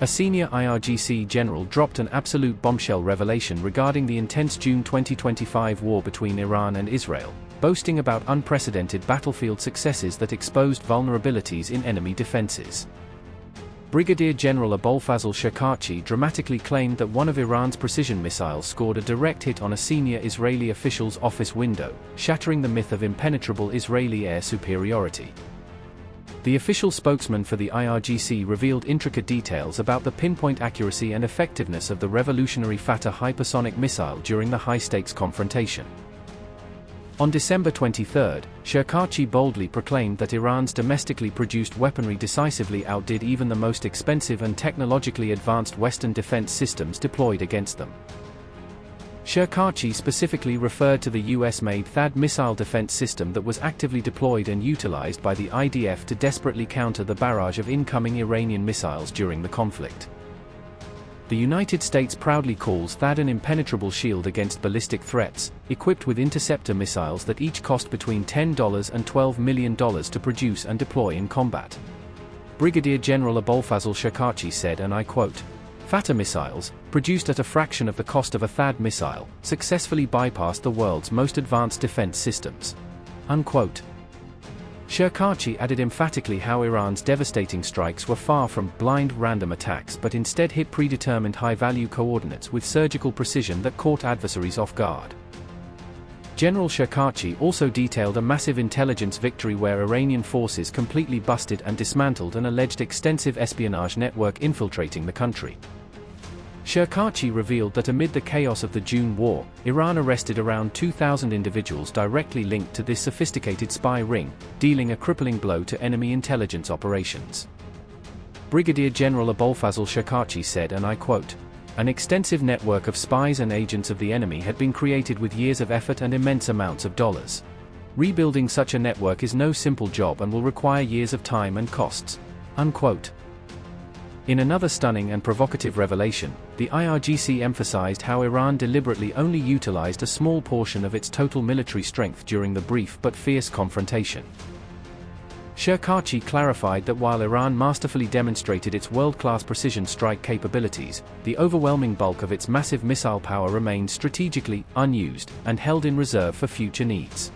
A senior IRGC general dropped an absolute bombshell revelation regarding the intense June 2025 war between Iran and Israel, boasting about unprecedented battlefield successes that exposed vulnerabilities in enemy defenses. Brigadier General Abolfazl Shekarchi dramatically claimed that one of Iran's precision missiles scored a direct hit on a senior Israeli official's office window, shattering the myth of impenetrable Israeli air superiority. The official spokesman for the IRGC revealed intricate details about the pinpoint accuracy and effectiveness of the revolutionary Fattah hypersonic missile during the high-stakes confrontation. On December 23, Shekarchi boldly proclaimed that Iran's domestically produced weaponry decisively outdid even the most expensive and technologically advanced Western defense systems deployed against them. Shekarchi specifically referred to the US-made THAAD missile defense system that was actively deployed and utilized by the IDF to desperately counter the barrage of incoming Iranian missiles during the conflict. The United States proudly calls THAAD an impenetrable shield against ballistic threats, equipped with interceptor missiles that each cost between $10 and $12 million to produce and deploy in combat. Brigadier General Abolfazl Shekarchi said, and I quote, "Fattah missiles, produced at a fraction of the cost of a THAAD missile, successfully bypassed the world's most advanced defense systems." Unquote. Shekarchi added emphatically how Iran's devastating strikes were far from blind random attacks but instead hit predetermined high-value coordinates with surgical precision that caught adversaries off guard. General Shekarchi also detailed a massive intelligence victory where Iranian forces completely busted and dismantled an alleged extensive espionage network infiltrating the country. Shekarchi revealed that amid the chaos of the June war, Iran arrested around 2,000 individuals directly linked to this sophisticated spy ring, dealing a crippling blow to enemy intelligence operations. Brigadier General Abolfazl Shekarchi said, and I quote, "An extensive network of spies and agents of the enemy had been created with years of effort and immense amounts of dollars. Rebuilding such a network is no simple job and will require years of time and costs." Unquote. In another stunning and provocative revelation, the IRGC emphasized how Iran deliberately only utilized a small portion of its total military strength during the brief but fierce confrontation. Shekarchi clarified that while Iran masterfully demonstrated its world-class precision strike capabilities, the overwhelming bulk of its massive missile power remained strategically unused and held in reserve for future needs.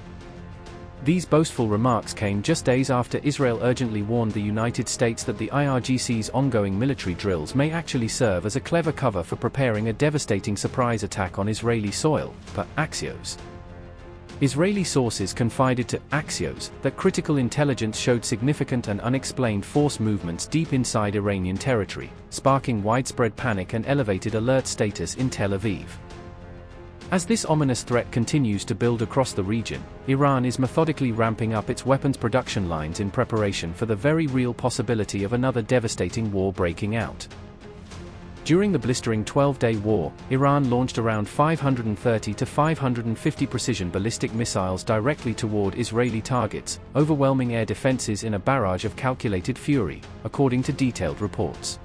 These boastful remarks came just days after Israel urgently warned the United States that the IRGC's ongoing military drills may actually serve as a clever cover for preparing a devastating surprise attack on Israeli soil, per Axios. Israeli sources confided to Axios that critical intelligence showed significant and unexplained force movements deep inside Iranian territory, sparking widespread panic and elevated alert status in Tel Aviv. As this ominous threat continues to build across the region, Iran is methodically ramping up its weapons production lines in preparation for the very real possibility of another devastating war breaking out. During the blistering 12-day war, Iran launched around 530 to 550 precision ballistic missiles directly toward Israeli targets, overwhelming air defenses in a barrage of calculated fury, according to detailed reports.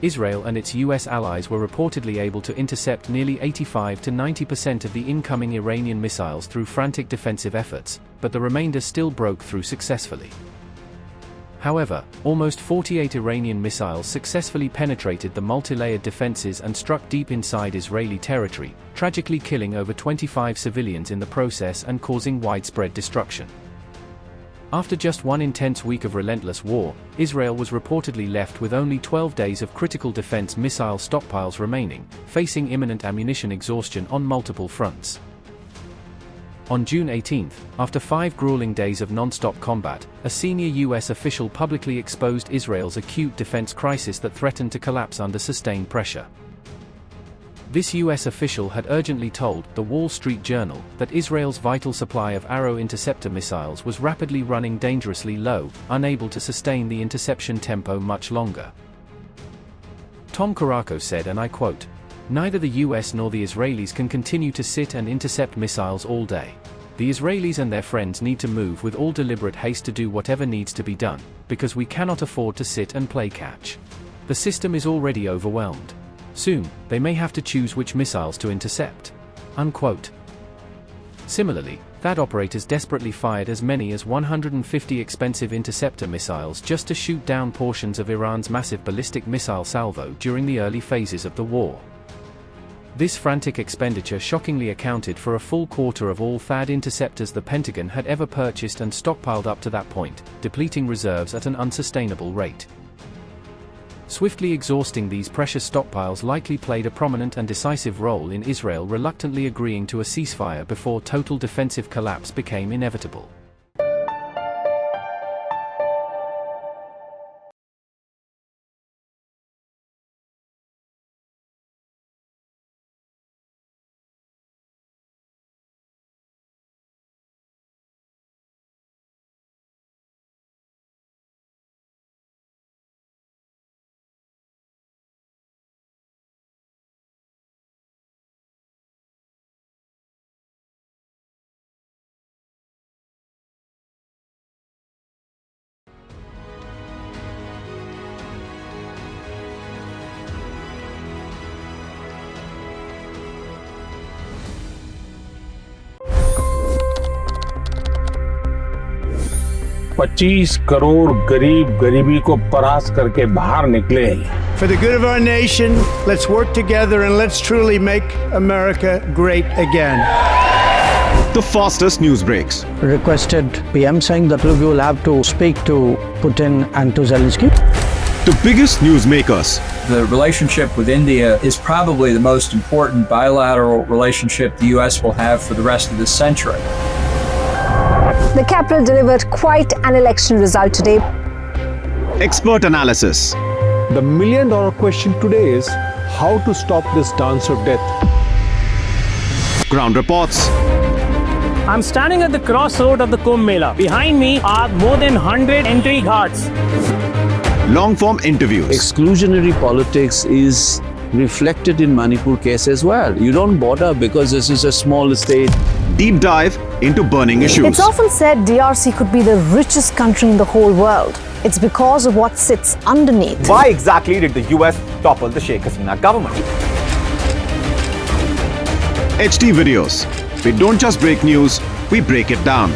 Israel and its US allies were reportedly able to intercept nearly 85 to 90% of the incoming Iranian missiles through frantic defensive efforts, but the remainder still broke through successfully. However, almost 48 Iranian missiles successfully penetrated the multi-layered defenses and struck deep inside Israeli territory, tragically killing over 25 civilians in the process and causing widespread destruction. After just one intense week of relentless war, Israel was reportedly left with only 12 days of critical defense missile stockpiles remaining, facing imminent ammunition exhaustion on multiple fronts. On June 18, after 5 grueling days of non-stop combat, a senior US official publicly exposed Israel's acute defense crisis that threatened to collapse under sustained pressure. This US official had urgently told The Wall Street Journal that Israel's vital supply of Arrow interceptor missiles was rapidly running dangerously low, unable to sustain the interception tempo much longer. Tom Caracco said, and I quote, "Neither the US nor the Israelis can continue to sit and intercept missiles all day. The Israelis and their friends need to move with all deliberate haste to do whatever needs to be done, because we cannot afford to sit and play catch. The system is already overwhelmed. Soon, they may have to choose which missiles to intercept." Unquote. Similarly, THAAD operators desperately fired as many as 150 expensive interceptor missiles just to shoot down portions of Iran's massive ballistic missile salvo during the early phases of the war. This frantic expenditure shockingly accounted for a full quarter of all THAAD interceptors the Pentagon had ever purchased and stockpiled up to that point, depleting reserves at an unsustainable rate. Swiftly exhausting these precious stockpiles likely played a prominent and decisive role in Israel reluctantly agreeing to a ceasefire before total defensive collapse became inevitable. $25 crore गरीब गरीबी को परास्त करके बाहर निकले। For the good of our nation, let's work together and let's truly make America great again. The fastest news breaks. Requested PM saying that look, you will have to speak to Putin and to Zelensky. The biggest news makers. The relationship with India is probably the most important bilateral relationship the U.S. will have for the rest of this century. The capital delivered quite an election result today. Expert analysis. The million-dollar question today is how to stop this dance of death. Ground reports. I'm standing at the crossroad of the Kumbh Mela. Behind me are more than 100 entry ghats. Long-form interviews. Exclusionary politics is reflected in Manipur case as well. You don't bother because this is a small state. Deep dive into burning issues. It's often said DRC could be the richest country in the whole world. It's because of what sits underneath. Why exactly did the US topple the Sheikh Hasina government? HD videos. We don't just break news, we break it down.